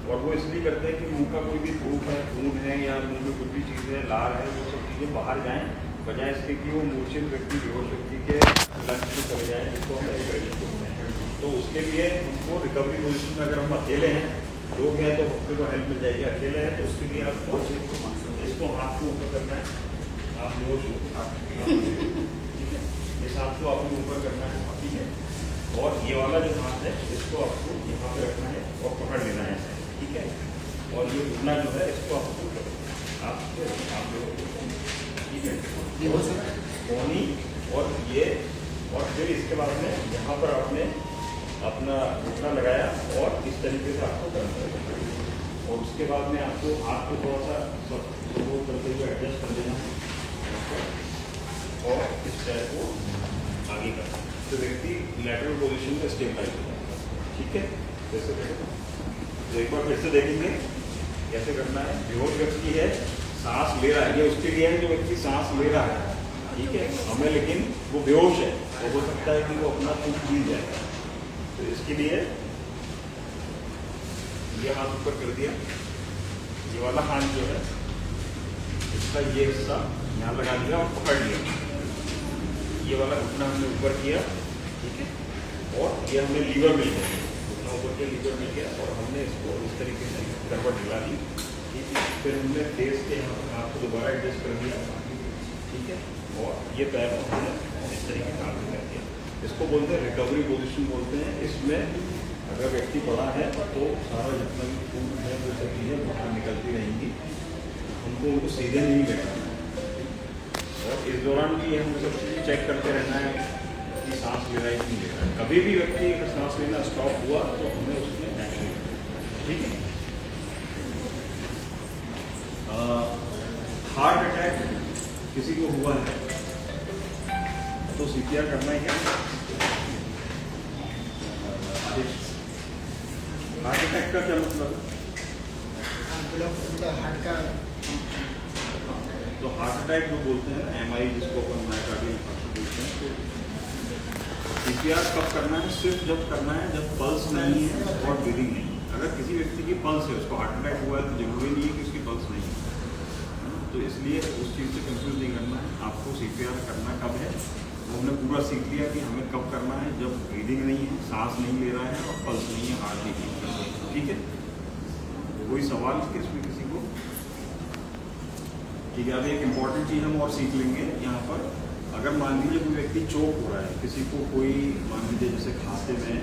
और वो इसलिए करते हैं कि मुंह का कोई भी धूप है, खून है या मुंह में कुछ भी चीज़ है, लार है, वो सब चीज़ें बाहर जाएं, बजाय इसके कि वो मूर्छित व्यक्ति बेहोश व्यक्ति के लंच में चले जाए, जिसको हम एरिकाइटिस बोलते हैं। तो उसके लिए हमको रिकवरी पोजीशन में, अगर हम अकेले हैं, लोग हैं तो हफ्ते को हेल्प मिल जाएगी। अकेले हैं तो उसके लिए आपको इसको हाथ को ऊपर करना है, आप बेहोश हो, ठीक है, इस हाथ को आपको ऊपर करना है, ठीक है। और ये वाला जो हाथ है इसको आपको यहाँ पे रखना है और पकड़ लेना है, ठीक है। और ये घुटना जो है इसको आपको आप ठीक है, धोनी और ये, और फिर इसके बाद में यहाँ पर आपने अपना घुटना लगाया और इस तरीके से आपको करना है। और उसके बाद में आपको हाथ को थोड़ा सा सपोर्ट करते हुए एडजस्ट कर देना है और इस पैर को आगे करना है, तो व्यक्ति लैटरल पोजीशन में स्टेबलाइज हो जाएगा, ठीक है। जैसे तो एक बार फिर से देखेंगे कैसे करना है। बेहोश व्यक्ति है, सांस ले रहा है, ये उसके लिए है जो व्यक्ति सांस ले रहा है, ठीक है। हमें लेकिन वो बेहोश है, तो हो सकता है कि वो अपना खून पी जाएगा, तो इसके लिए ये हाथ ऊपर कर दिया, ये वाला हाथ जो है इसका ये हिस्सा यहाँ लगा दिया और पकड़ लिया, ये वाला घुटना हमने ऊपर किया, ठीक है। और ये हमें लीवर मिल गया, घुटना ऊपर किया, लीवर मिल गया, और हमने इसको इस तरीके से करवट दिला दी, ठीक है। फिर हमने फेस के यहाँ पर हाथ को दोबारा एडजस्ट कर दिया, ठीक है। और ये पैर को हमने इस तरीके से आगे कर दिया। इसको बोलते हैं रिकवरी पोजीशन बोलते हैं। इसमें अगर व्यक्ति पड़ा है तो सारा जितना भी खून है वो सब चीज़ें बाहर निकलती रहेंगी, हमको उनको सीधे नहीं बैठाना है। और इस दौरान भी हमें सब चीज़ें चेक करते रहना है कि सांस ले रहा है कि नहीं ले रहा है। कभी भी व्यक्ति अगर सांस लेना स्टॉप हुआ तो हमें उसमें एक्शन लेना है, ठीक है। हार्ट अटैक किसी को हुआ है तो CPR करना है क्या? हार्ट अटैक का क्या मतलब है? हार्ट का, तो हार्ट अटैक जो बोलते हैं MI, जिसको अपन मायोकार्डियल इंफार्क्शन बोलते हैं, तो CPR कब करना है? सिर्फ जब करना है जब पल्स नहीं है और ब्रीदिंग नहीं है। अगर किसी व्यक्ति की पल्स है, उसको हार्ट अटैक हुआ है, तो जरूरी नहीं है कि उसकी पल्स नहीं है, तो इसलिए उस चीज़ से कंफ्यूज नहीं करना है। आपको CPR करना कब है वो हमने पूरा सीख लिया कि हमें कब करना है, जब ब्रीदिंग नहीं है, सांस नहीं ले रहा है और पल्स नहीं है, हार्ट नहीं बीट कर रहा है, ठीक है। कोई सवाल इसमें किसी को? ठीक है। अब एक इम्पॉर्टेंट चीज़ हम और सीख लेंगे यहाँ पर। अगर मान लीजिए कोई व्यक्ति चोक हो रहा है, किसी को कोई मान लीजिए जैसे खांसते में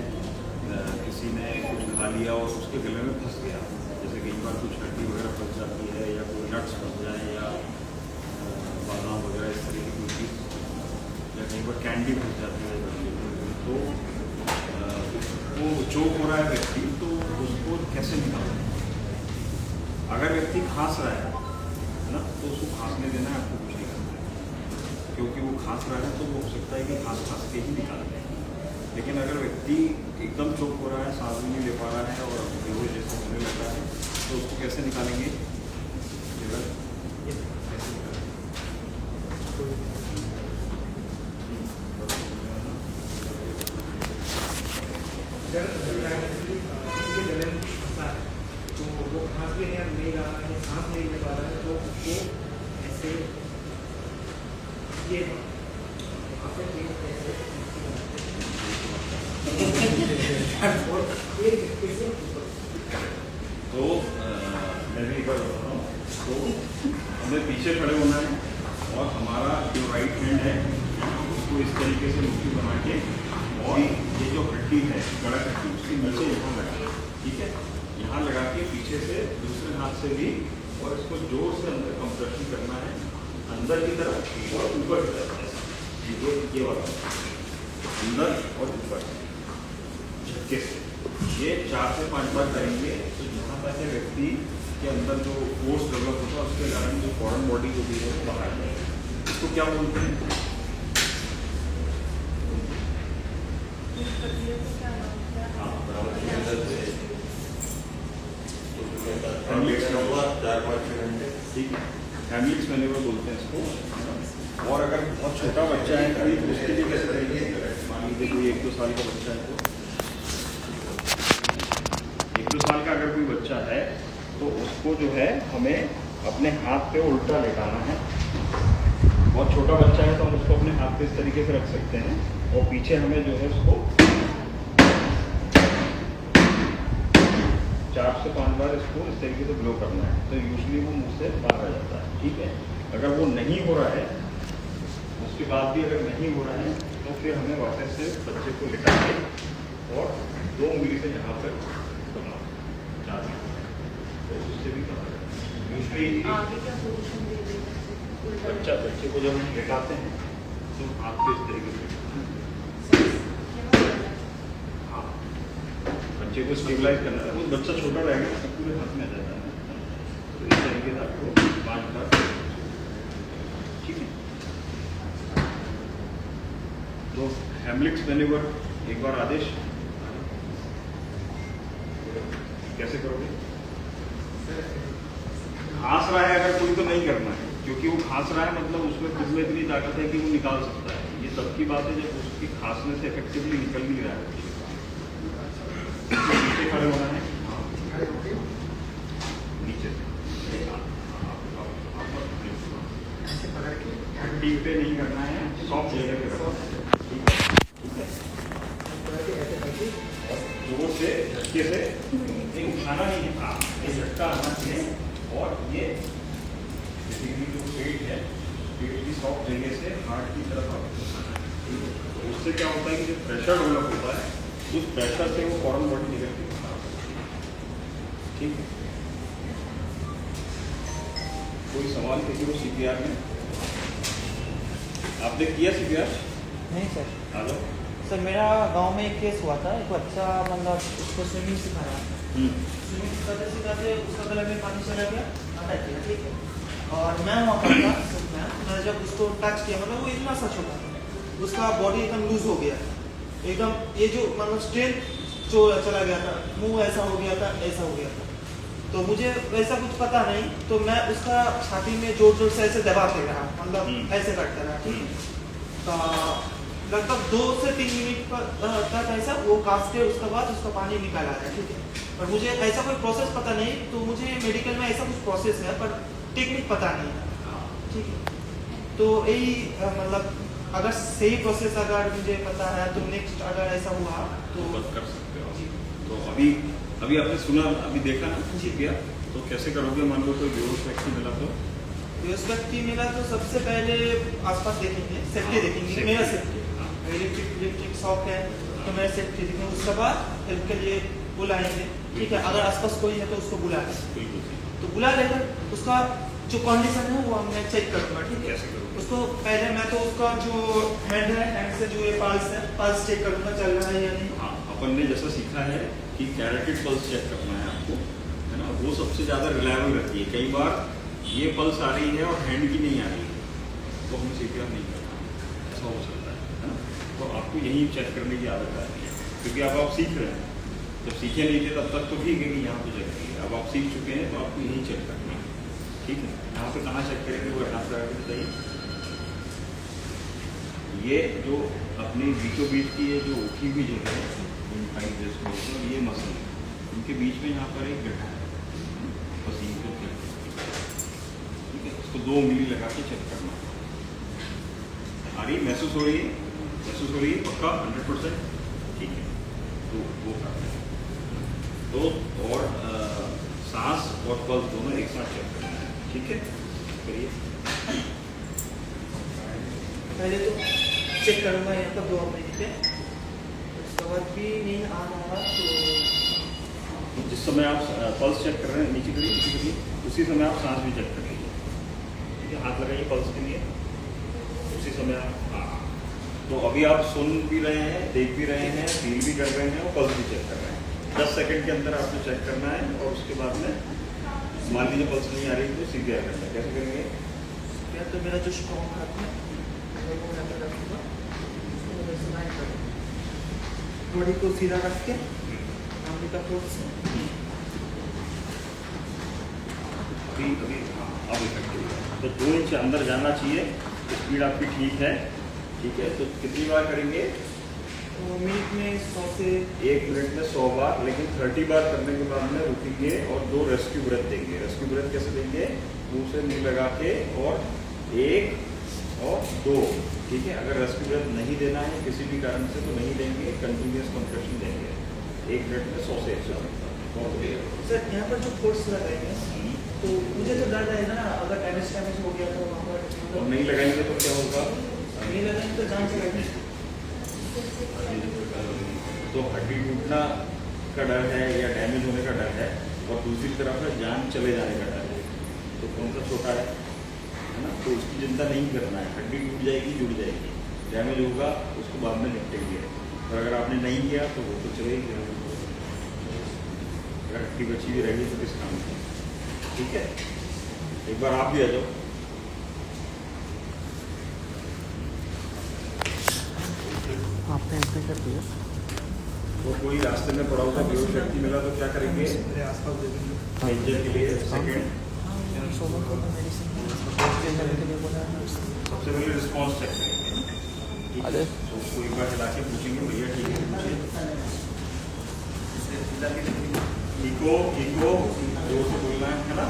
किसी ने कुछ खा लिया और उसके गले में फंस गया, जैसे कई बार कुछ हड्डी वगैरह फंस जाती है या कोई नट्स फंस जाए या बादाम वगैरह इस तरह की कोई चीज़, या कहीं पर कैंडी फंस जाती है, तो वो चोक हो रहा है व्यक्ति, तो उसको कैसे निकालना है? अगर व्यक्ति खांस रहा है ना, तो उसको खांसने देना है, आपको कुछ नहीं करना है, क्योंकि वो खांस रहा है तो वो हो सकता है कि खांस के ही निकाल दें। लेकिन अगर व्यक्ति एकदम चोक हो रहा है, सांस भी नहीं ले पा रहा है और बेहोश जैसे होने लगा है, तो उसको कैसे निकालेंगे? गले में फंसा है तो वो खांस भी नहीं रहा है, सांस नहीं ले पा रहा है, तो उसको ऐसे ये तो मैं भी एक बार बता रहा हूँ, तो हमें पीछे खड़े होना है और हमारा जो राइट हैंड है उसको इस तरीके से मुट्ठी बना के, और ये जो हड्डी है, कड़क हड्डी, उसके नीचे यहाँ लगा, ठीक है, यहाँ लगा के पीछे से दूसरे हाथ से भी, और इसको जोर से अंदर कंप्रेशन करना है, अंदर की तरफ और ऊपर की तरफ, ऐसा ये वाला अंदर और ऊपर झटके से। ये 4 से 5 बार करेंगे तो जहाँ तक है व्यक्ति के अंदर जो फोर्स डेवलप होता है उसके कारण जो फॉरेन बॉडी जो भी है वो बाहर जाएगी। इसको क्या बोलते हैं? ठीक है, हैमलिट्स मैन्यूवर बोलते हैं इसको। और अगर बहुत छोटा बच्चा है तो उसके लिए कैसे करेंगे? मान लीजिए कोई 1-2 साल का बच्चा है, तो 1-2 साल का अगर कोई बच्चा है तो उसको जो है हमें अपने हाथ पे उल्टा लेटाना है। बहुत छोटा बच्चा है तो हम उसको अपने हाथ पे इस तरीके से रख सकते हैं, और पीछे हमें जो है उसको 4 से 5 बार इसको इस तरीके से ब्लो करना है, तो यूजली वो मुंह से बाहर आ जाता है। ठीक है, अगर वो नहीं हो रहा है, उसके बाद भी अगर नहीं हो रहा है तो फिर हमें वापस से बच्चे को लिटा के और 2 उंगली से यहाँ पर करना, 4 तो उससे भी कम यूजली बच्चे को जब हम लिटाते हैं तो हाथ पे इस तरीके से, हाँ, बच्चे को स्टेबलाइज करना है। वो बच्चा छोटा रहेगा तो पूरे हाथ में आ जाता है, तो इस तरीके से आपको 5 बार, ठीक है। तो हैमलिट्स मैन्यूवर एक बार आदेश कैसे करोगे? खांस रहा है अगर कोई तो नहीं करना है, क्योंकि वो खांस रहा है मतलब उसमें खुद में इतनी ताकत है कि वो निकाल सकता है। ये तब की बात है जब उसकी खांसने से इफेक्टिवली निकल नहीं रहा है। नीचे खड़े होना है, नीचे हड्डी पे नहीं करना है, सॉफ्ट जगह पे रखना है। जोर से झटके से उठाना नहीं है, ये झटका आना चाहिए, और ये जो पेट है, पेट की सॉफ्ट जगह से हार्ट की तरफ उठाना है। तो उससे क्या होता है कि जो प्रेशर डेवलप होता है उस प्रेशर से वो फॉरेन बॉडी निकलती है। ठीक है, कोई सवाल किसी को CPR में? आपने किया CPR? नहीं सर। आ जाओ सर, मेरा गांव में एक केस हुआ था। एक बच्चा मतलब उसको स्विमिंग सिखा रहा था। स्विमिंग सिखाते सिखाते उसका गले में पानी चला गया, अटैक किया, ठीक है। और मैं वहाँ पर था, मैं जब उसको टच किया, मतलब वो इतना सा छोटा था, उसका बॉडी एकदम लूज हो गया, एकदम ये जो मतलब स्ट्रेंथ जो चला गया था, मुंह ऐसा हो गया था, ऐसा हो गया था। तो मुझे वैसा कुछ पता नहीं, तो मैं उसका छाती में जोर जोर से ऐसे दबाते रहा, मतलब ऐसे करता रहा, ठीक है। तो लगभग 2 से 3 मिनट तक ऐसा वो कांस के उसके बाद उसका पानी निकाला है, ठीक है। पर मुझे ऐसा कोई प्रोसेस पता नहीं, तो मुझे मेडिकल में ऐसा कुछ प्रोसेस है पर टेक्निक पता नहीं है, ठीक है। तो यही मतलब अगर सही प्रोसेस अगर मुझे पता है तो नेक्स्ट अगर ऐसा हुआ तो कर सकते हो। तो अभी आपने सुना, अभी देखा ना CPR, तो कैसे करोगे? मान लो कोई बेहोश व्यक्ति मिला तो? बेहोश व्यक्ति मिला तो सबसे पहले आसपास देखेंगे, सेफ्टी देखेंगे, मेरा सेफ्टी, इलेक्ट्रिक शॉक है तो मेरा सेफ्टी देखेंगे। उसके बाद हेल्प के लिए बुलाएंगे, ठीक है। अगर आसपास कोई है तो उसको बुलाएंगे, तो बुला लेकर उसका जो कंडीशन है वो मैं चेक करूँगा, ठीक है। उसको पहले मैं तो उसका जो हैंड है, हैंड से जो ये पल्स है, पल्स चेक करूँगा चल रहा है या नहीं। हाँ, अपन ने जैसा सीखा है कि कैरेटेड पल्स चेक करना है आपको, है ना, वो सबसे ज़्यादा रिलायबल रहती है। कई बार ये पल्स आ रही है और हैंड की नहीं आ रही है, तो हमें CPR नहीं करना, ऐसा हो सकता है ना। तो आपको यही चेक करने की आदत है, क्योंकि अब आप सीख रहे हैं। जब सीखे नहीं थे तब तक तो ठीक है कि यहाँ पे चेक करिए, अब आप सीख चुके हैं तो आपको यही चेक करना है, ठीक है। यहाँ पे कहाँ चेक करेंगे वो यहाँ पर बताइए। ये जो अपनी बीचों बीच की ये जो उठी हुई जगह है, ये मसल है, इनके बीच में यहाँ पर एक गड्ढा है, पसीने को चेक, ठीक है। उसको 2 उंगली लगा के चेक करना। आ रही, महसूस हो रही है, महसूस हो रही है पक्का 100%, ठीक है। तो वो करना है, तो और सांस और पल्स दोनों एक साथ चेक करना है, ठीक है। करिए। पहले तो चेक करूँगा यहाँ पर 2 मिनट पे, उसके बाद भी नहीं आ रहा तो जिस समय आप पल्स चेक कर रहे हैं, नीचे करिए, उसी समय आप सांस भी चेक कर लीजिए। ठीक है, हाथ लगाइए पल्स के लिए, उसी समय आप, हाँ। तो अभी आप सुन भी रहे हैं, देख भी रहे हैं, फील भी कर रहे हैं और पल्स भी चेक कर रहे हैं। 10 सेकंड के अंदर आपको चेक करना है और उसके बाद में मान लीजिए पल्स नहीं आ रही तो CPR करना है। कैसे करेंगे? या तो मेरा जो स्ट्रॉन्ग हाथ है बॉडी को सीधा रख के आंगली का फोर्स अभी हाँ, अब इफेक्टिव है। तो 2 इंच अंदर जाना चाहिए, स्पीड आपकी ठीक है। ठीक है, तो कितनी बार करेंगे? तो मिनट में 100 से 1 मिनट में 100 बार, लेकिन 30 बार करने के बाद में रुकेंगे और 2 रेस्क्यू ब्रेथ देंगे। रेस्क्यू ब्रेथ कैसे देंगे? मुंह से मुंह लगा के, और 1 और 2। ठीक है, अगर रेस्क्यू ब्रेथ नहीं देना है किसी भी कारण से तो नहीं देंगे, कंटिन्यूस कंप्रेशन देंगे 1 मिनट में 100 से 150 तक। सर यहाँ पर जो फोर्स लगाएंगे तो मुझे तो डर रहेगा ना, अगर डैमेज हो गया तो वहाँ पर और नहीं लगाएंगे तो क्या होगा? नहीं लगाएंगे तो जान से लगेगी। तो हड्डी टूटना का डर है या डैमेज होने का डर है, और दूसरी तरफ है जान चले जाने का डर है। तो कौन सा छोटा है ना? तो उसकी चिंता नहीं करना है। हड्डी टूट जाएगी, जुड़ जाएगी, डैमेज होगा उसको बाद में निपटेंगे। और अगर आपने नहीं किया तो वो तो चलेगी, अगर हड्डी बची भी रहेगी तो किस काम की? ठीक है, एक बार आप भी आ जाओ। आपने ऐसे कर दिया तो कोई रास्ते में पड़ा हुआ बेहोश व्यक्ति मिला तो क्या करेंगे? मेरे आसपास देखेंगे डेंजर के लिए सेकंड सबसे पहले रिस्पॉन्स चेक करेंगे। अरे तो उसको एक बार हिला के पूछेंगे, भैया ठीक है, पूछिए ठीक हो, जोर से बोलना है ना।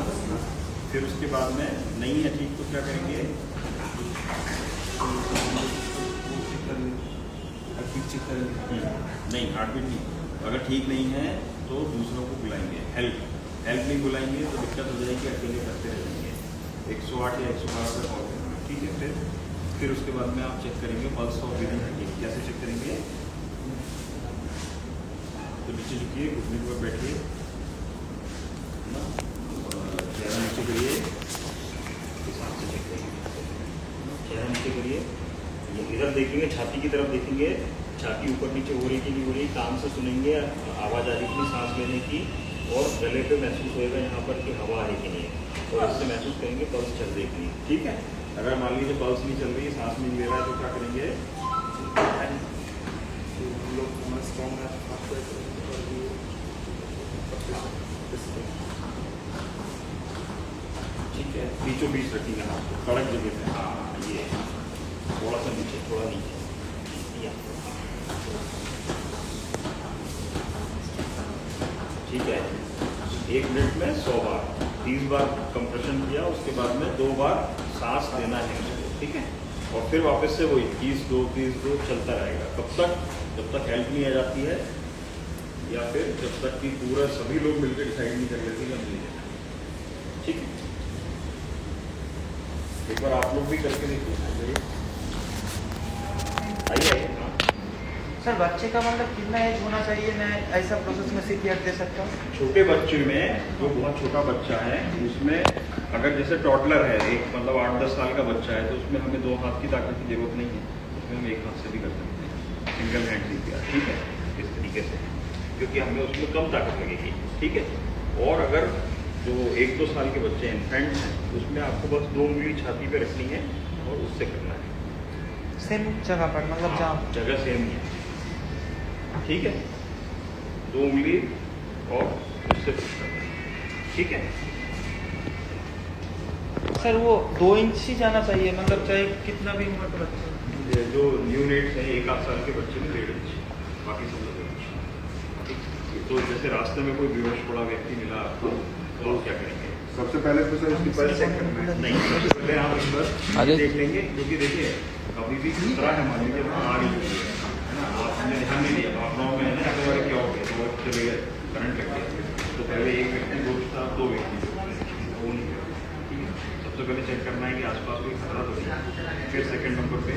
फिर उसके बाद में नहीं है ठीक तो क्या करेंगे? नहीं, हार्टबीट नहीं। अगर ठीक नहीं है तो दूसरों को बुलाएंगे, हेल्प नहीं बुलाएंगे तो दिक्कत हो जाएगी, अकेले करते रहेंगे। 108 या 112 पर कॉल करना, ठीक है। फिर उसके बाद में आप चेक करेंगे पल्स और ब्रीदिंग हड्डी। कैसे चेक करेंगे? तो नीचे झुकिए, घुटने पर बैठिए ना, चेहरा नीचे करिए, हिसाब से चेक करेंगे। चेहरा नीचे करिए, इधर देखेंगे, छाती की तरफ देखेंगे, छाती ऊपर नीचे हो रही कि नहीं हो रही, कान से सुनेंगे आवाज़ आ रही थी सांस लेने की, और गले पे महसूस होएगा यहाँ पर कि हवा है कि नहीं है, और इससे महसूस करेंगे पल्स चल रही कि नहीं। ठीक है, अगर मान लीजिए पल्स नहीं चल रही, सांस नहीं ले रहा है तो क्या करेंगे? ठीक है, बीचों बीच रखेंगे हाथ को, कड़क जगह पे। हाँ, ये थोड़ा सा नीचे, थोड़ा नीचे, ठीक है। 1 मिनट में 100 बार, 30 बार कंप्रेशन किया, उसके बाद में 2 बार सांस लेना है उसको, ठीक है। और फिर वापस से वही 30-2 चलता रहेगा। कब तक? जब तक हेल्प नहीं आ जाती है, या फिर जब तक कि पूरा सभी लोग मिलकर डिसाइड नहीं कर लेते कि हम ले लेना, ठीक है। एक बार आप लोग भी करके देखिए, आइए। सर बच्चे का मतलब कितना एज होना चाहिए, मैं ऐसा प्रोसेस में CPR दे सकता हूँ? छोटे बच्चे में, जो बहुत छोटा बच्चा है उसमें, अगर जैसे टॉडलर है, एक मतलब 8-10 साल का बच्चा है, तो उसमें हमें 2 हाथ की ताकत की जरूरत नहीं है, उसमें हम 1 हाथ से भी कर सकते हैं, सिंगल हैंड CPR, ठीक है, इस तरीके से, क्योंकि हमें उसमें कम ताकत लगेगी, ठीक है। और अगर जो 1-2 साल के बच्चे इन्फेंट्स हैं, उसमें आपको बस 2 उंगली छाती पे रखनी है और उससे करना है, सेम जगह पर, मतलब जहाँ जगह सेम ही है, ठीक है। 2 उंगली और उससे पुश करना है, ठीक है। सर वो 2 इंच ही जाना चाहिए, मतलब चाहे कितना भी उम्र का बच्चा। ये जो न्यूनेट्स हैं 1-8 साल के बच्चे में 1.5 इंच, बाकी सब लोग 1 इंच, ठीक। तो जैसे रास्ते में कोई बेहोश पड़ा व्यक्ति मिला आपको, तो आप क्या करेंगे? सबसे पहले तो सर इसकी पल्स चेक करना है। नहीं, सबसे पहले आप इस पर देख लेंगे, क्योंकि देखिए कभी भी खतरा है, मान लीजिए वहाँ आग लगी है ना, आपने ध्यान नहीं दिया, आप गाँव में है ना, तो क्या हो गया, तो चले गए, करंट लग गया, तो पहले एक व्यक्ति दोस्त था, 2 व्यक्ति, वो नहीं गया, ठीक है। सबसे पहले चेक करना है कि आसपास कोई खतरा तो नहीं। फिर सेकंड नंबर पे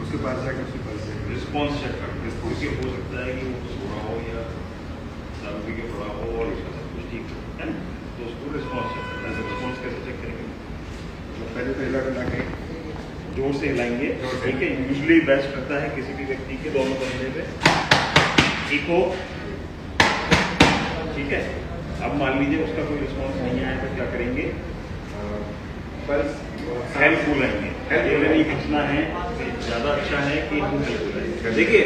उसके बाद जाकर उसकी पल्स चेक रिस्पॉन्स चेक करना, क्योंकि हो सकता है कि वो सो रहा हो या दारू पी के पड़ा हो और उसका सब कुछ ठीक हो, है ना, तो उसको रिस्पॉन्स चेक करना है। रिस्पॉन्स कैसे चेक करेंगे? तो पहले तो हिला डुला के जोर से हिलाएंगे, ठीक है। यूजली बेस्ट रहता है किसी भी व्यक्ति के दोनों कंधे पे, ठीक हो, ठीक है। अब मान लीजिए उसका कोई रिस्पॉन्स नहीं आया तो क्या करेंगे? पल्स हेल्प बुलाएंगे। ये नहीं पूछना है ज़्यादा अच्छा है कि हम हेल्प बुलाएंगे। देखिए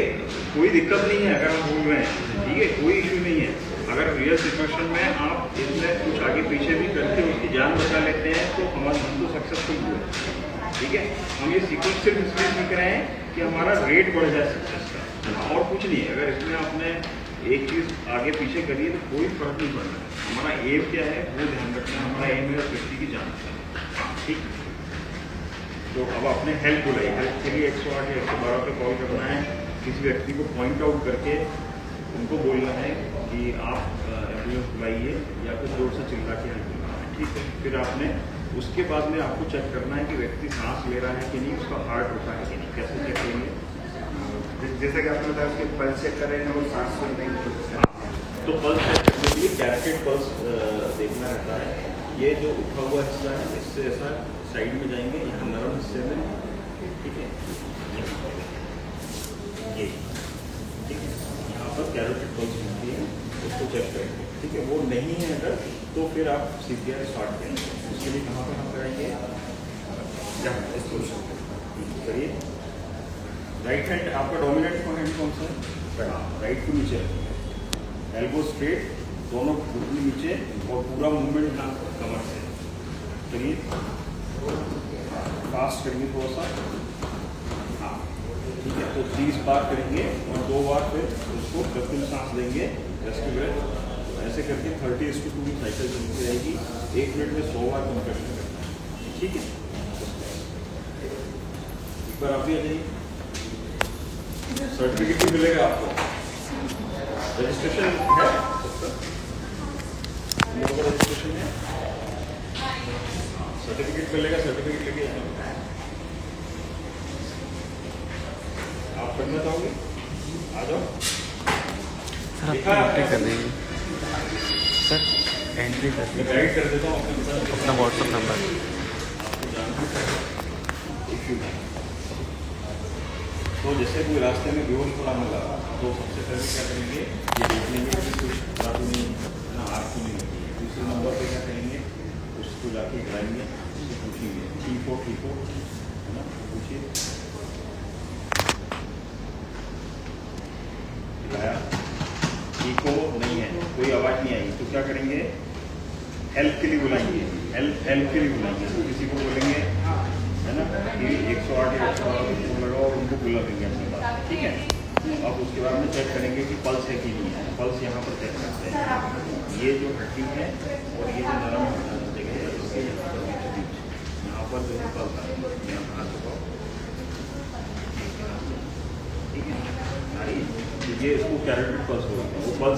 कोई दिक्कत नहीं है अगर हम बोल रहे हैं, ठीक है, कोई इशू नहीं है। अगर रियल सिचुएशन में आप इसमें कुछ आगे पीछे भी करके उसकी जान बचा लेते हैं तो हमारा हम तो सक्सेसफुल हुए, ठीक है। हम ये सीक्वेंस सिर्फ इसलिए सीख रहे हैं कि हमारा रेट बढ़ जाए सक्सेस का, और कुछ नहीं है। अगर इसमें आपने एक चीज़ आगे पीछे करिए तो कोई फर्क नहीं पड़ना है। हमारा एम क्या है वो ध्यान रखना है। हमारा एम है उस व्यक्ति की जान बचाना, ठीक। तो अब आपने हेल्प बुलाई, हेल्प के लिए 108 या 112 पे कॉल करना है। किसी व्यक्ति को पॉइंट आउट करके उनको बोलना है कि आप एम्बुलेंस बुलाइए या फिर जोर से चिल्ला के हेल्प बुलाना है, ठीक है। फिर आपने उसके बाद में आपको चेक करना है कि व्यक्ति सांस ले रहा है कि नहीं, उसका हार्ट रुका है कि नहीं। कैसे चेक करेंगे? जैसा कि आपने बताया उसके पल्स चेक कर रहे हैं और सांस सुन रहे हैं, तो पल्स चेक करने के लिए कैरेटेड पल्स देखना रहता है। ये जो उठा हुआ हिस्सा है इससे ऐसा साइड में जाएंगे, यहाँ नरम हिस्से में, ठीक है, ये ठीक है, यहाँ पर कैरेटेड पल्स मिलती है, उसको चेक करेंगे, ठीक है। वो नहीं है अगर तो फिर आप CPR स्टार्ट करेंगे। उसके लिए कहाँ पर हम कराएंगे? यहाँ इस पोजीशन पर करिए। राइट हैंड आपका डोमिनेंट हैंड कौन सा है? राइट को नीचे रखिए, एल्बो स्ट्रेट, दोनों घुटने नीचे और पूरा मूवमेंट यहाँ कमर से करिए। फास्ट करेंगे थोड़ा सा, हाँ ठीक है। तो 30 बार करेंगे और 2 बार फिर उसको कृत्रिम सांस देंगे, रेस्ट ऐसे करके 30:2 साइकिल चलती रहेगी। 1 मिनट में 100 बार कंप्रेशन करना है, ठीक है। एक बार आप भी आ जाइए, सर्टिफिकेट भी मिलेगा आपको। रजिस्ट्रेशन है, रजिस्ट्रेशन है, सर्टिफिकेट मिलेगा, सर्टिफिकेट लेके आना। आप करना चाहोगे? आ जाओ सर, आप एंट्री कर देंगे सर, एंट्री कर मैं गाइड कर देता हूँ अपना व्हाट्सअप नंबर। आपको जानना इश्यू है तो जैसे कोई रास्ते में बेहोश पड़ा मिला तो सबसे पहले क्या करेंगे, ये देख लेंगे कि कुछ खराब नहीं ना, आँख तो नहीं लगी। दूसरे नंबर पे क्या करेंगे, उसको जाके गिराएंगे, उससे पूछेंगे ठीक हो, है ना, पूछिए गिराया, ठीक हो नहीं है, कोई आवाज़ नहीं आई तो क्या करेंगे, हेल्प के लिए बुलाएंगे, हेल्प के लिए बुलाएंगे। तो किसी को बोलेंगे, है ना, कि 108 या 112 लगाओ और उनको बुला देंगे अपने पास, ठीक है। अब उसके बाद में चेक करेंगे कि पल्स है कि नहीं है। पल्स यहाँ पर चेक करते हैं, ये जो हड्डी है और ये जो नरम जगह है इसके यहाँ पर बीच यहाँ पर जो है पल्स आ रहा है, यहाँ हाथ लगाओ, ठीक है, ये इसको कैरेटेड पल्स बोलते हैं। वो पल्स